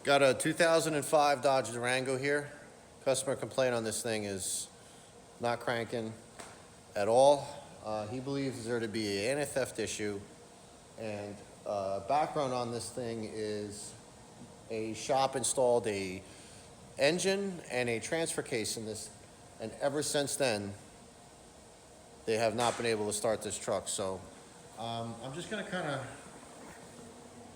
Got a 2005 Dodge Durango here. Customer complaint on this thing is not cranking at all. He believes there to be an anti-theft issue, and background on this thing is a shop installed a engine and a transfer case in this, and ever since then they have not been able to start this truck. So I'm just going to kind of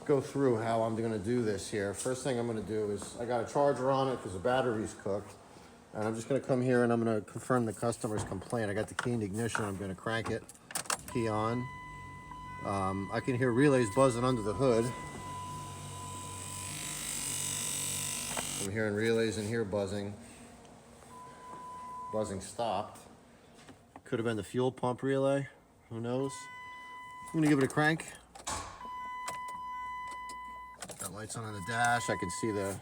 go through how I'm going to do this here. First thing I'm going to do is I got a charger on it because the battery's cooked, and I'm just going to come here and I'm going to confirm the customer's complaint. I got the key in the ignition. I'm going to crank it, key on. I can hear relays buzzing under the hood. I'm hearing relays in here buzzing. Buzzing stopped. Could have been the fuel pump relay. Who knows? I'm going to give it a crank. Got lights on the dash. I can see the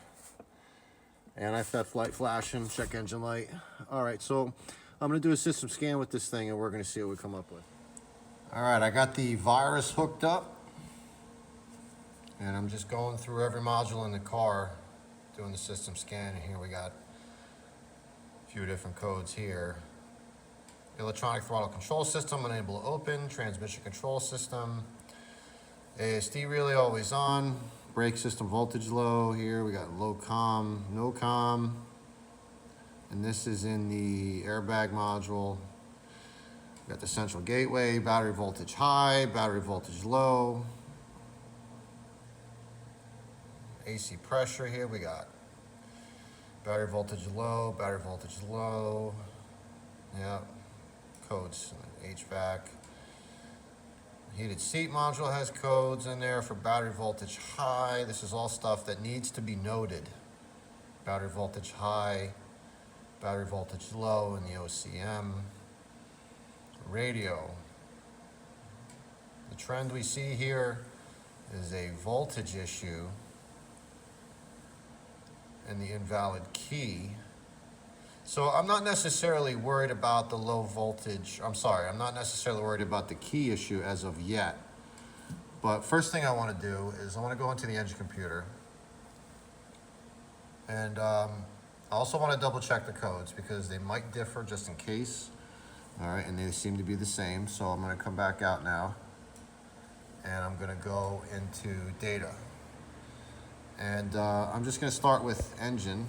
anti-theft light flashing, check engine light. All right, so I'm going to do a system scan with this thing, and we're going to see what we come up with. All right, I got the virus hooked up, and I'm just going through every module in the car, doing the system scan. And here we got a few different codes here. Electronic throttle control system, unable to open. Transmission control system. ASD relay always on. Brake system voltage low. Here we got low comm, no comm. And this is in the airbag module. We got the central gateway, battery voltage high, battery voltage low. AC pressure here we got. Battery voltage low, battery voltage low. Yeah, codes, HVAC. Heated seat module has codes in there for battery voltage high. This is all stuff that needs to be noted. Battery voltage high, battery voltage low in the OCM. Radio. The trend we see here is a voltage issue and the invalid key. So I'm not necessarily worried about the low voltage. I'm not necessarily worried about the key issue as of yet. But first thing I want to do is I want to go into the engine computer. And I also want to double check the codes because they might differ just in case. All right, and they seem to be the same. So I'm going to come back out now. And I'm going to go into data. And I'm just going to start with engine.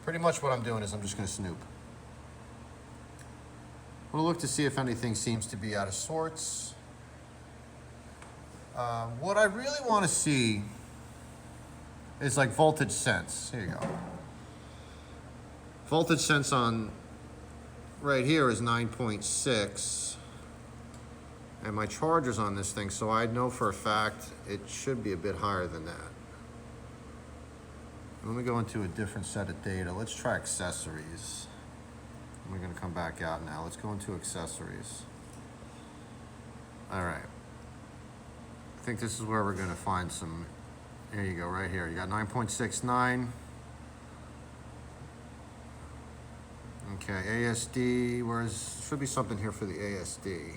Pretty much what I'm doing is I'm just going to snoop. I'm going to look to see if anything seems to be out of sorts. What I really want to see is like voltage sense. Here you go. Voltage sense on right here is 9.6. And my charger's on this thing, so I know for a fact it should be a bit higher than that. Let me go into a different set of data. Let's try accessories. We're going to come back out now. Let's go into accessories. All right. I think this is where we're going to find some. Here you go, right here. You got 9.69. Okay, ASD. Should be something here for the ASD.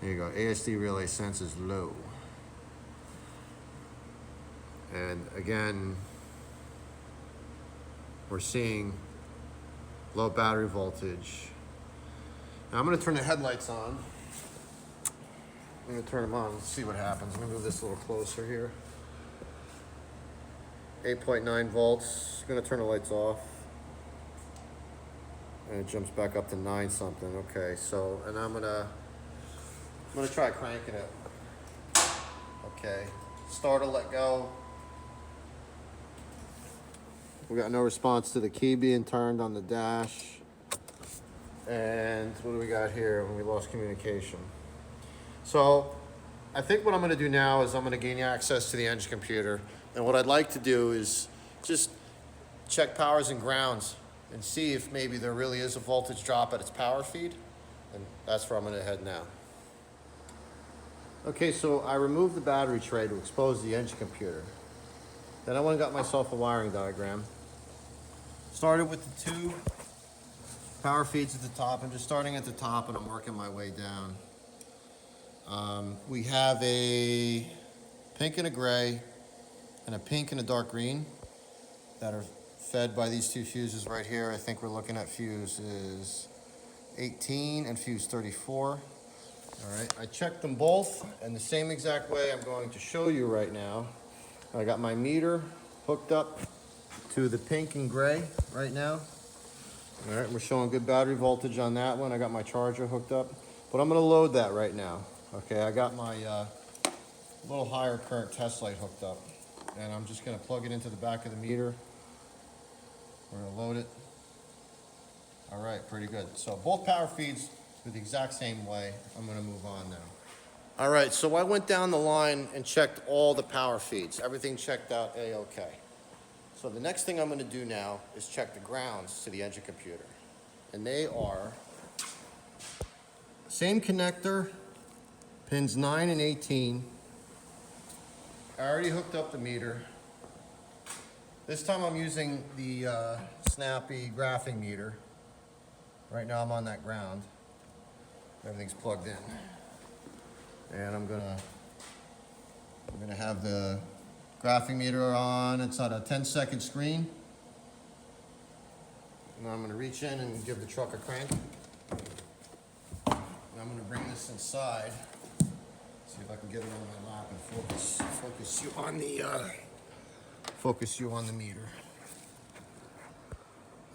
There you go. ASD relay sense is low. And again, we're seeing low battery voltage. Now I'm going to turn the headlights on. I'm going to turn them on and see what happens. Let me move this a little closer here. 8.9 volts. I'm going to turn the lights off. And it jumps back up to 9 something. Okay, so, and I'm going to try cranking it. Okay, starter, let go. We got no response to the key being turned on the dash. And what do we got here when we lost communication? So I think what I'm going to do now is I'm going to gain access to the engine computer. And what I'd like to do is just check powers and grounds and see if maybe there really is a voltage drop at its power feed. And that's where I'm going to head now. Okay, so I removed the battery tray to expose the engine computer. Then I went and got myself a wiring diagram. Started with the two power feeds at the top. I'm just starting at the top and I'm working my way down. We have a pink and a gray and a pink and a dark green that are fed by these two fuses right here. I think we're looking at fuses 18 and fuse 34. All right, I checked them both in the same exact way I'm going to show you right now. I got my meter hooked up to the pink and gray right now. All right, we're showing good battery voltage on that one. I got my charger hooked up, but I'm gonna load that right now. Okay, I got my little higher current test light hooked up, and I'm just gonna plug it into the back of the meter. We're gonna load it. All right, pretty good. So both power feeds are the exact same way. I'm gonna move on now. All right, so I went down the line and checked all the power feeds. Everything checked out A-OK. So the next thing I'm gonna do now is check the grounds to the engine computer. And they are same connector, pins 9 and 18. I already hooked up the meter. This time I'm using the snappy graphing meter. Right now I'm on that ground. Everything's plugged in. And I'm gonna have the graphing meter on. It's on a 10-second screen. Now I'm gonna reach in and give the truck a crank. And I'm gonna bring this inside. See if I can get it on my lap and focus you on the meter.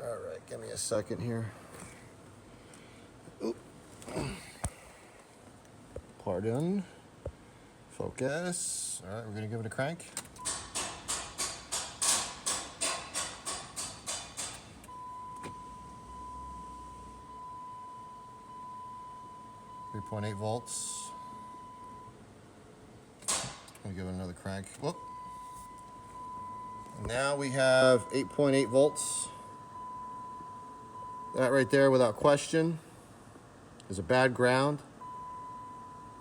All right, give me a second here. Oop. Pardon. Focus. All right, we're gonna give it a crank. .8 volts. I'll give it another crank. Whoop. Now we have 8.8 volts. That right there, without question, is a bad ground.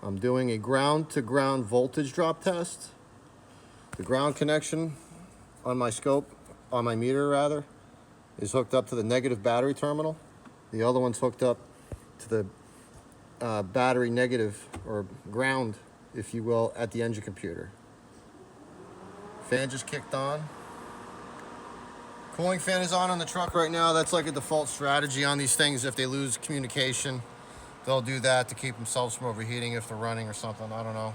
I'm doing a ground-to-ground voltage drop test. The ground connection on my scope, on my meter rather, is hooked up to the negative battery terminal. The other one's hooked up to the battery negative, or ground, if you will, at the engine computer. Fan just kicked on. Cooling fan is on the truck right now. That's like a default strategy on these things. If they lose communication, they'll do that to keep themselves from overheating if they're running or something. I don't know.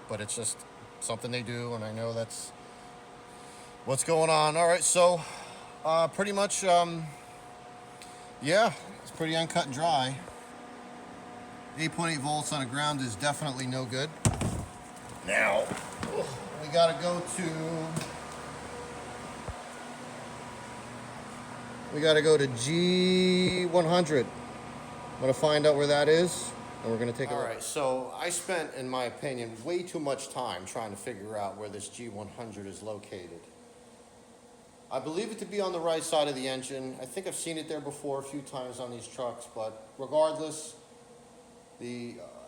But it's just something they do, and I know that's what's going on. All right, so pretty much, yeah, it's pretty uncut and dry. 8.8 volts on the ground is definitely no good. Now, we gotta go to G100. I'm gonna find out where that is, and we're gonna take a look. All right, so I spent, in my opinion, way too much time trying to figure out where this G100 is located. I believe it to be on the right side of the engine. I think I've seen it there before a few times on these trucks, but regardless,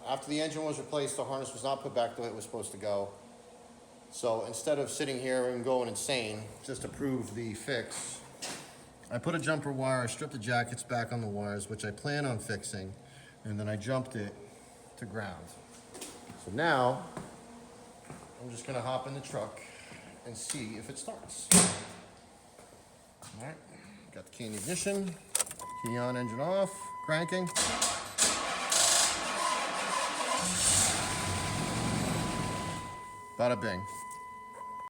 after the engine was replaced, the harness was not put back the way it was supposed to go. So instead of sitting here and going insane, just to prove the fix, I put a jumper wire, I stripped the jackets back on the wires, which I plan on fixing, and then I jumped it to ground. So now, I'm just gonna hop in the truck and see if it starts. All right, got the key in the ignition, key on, engine off, cranking. Bada bing.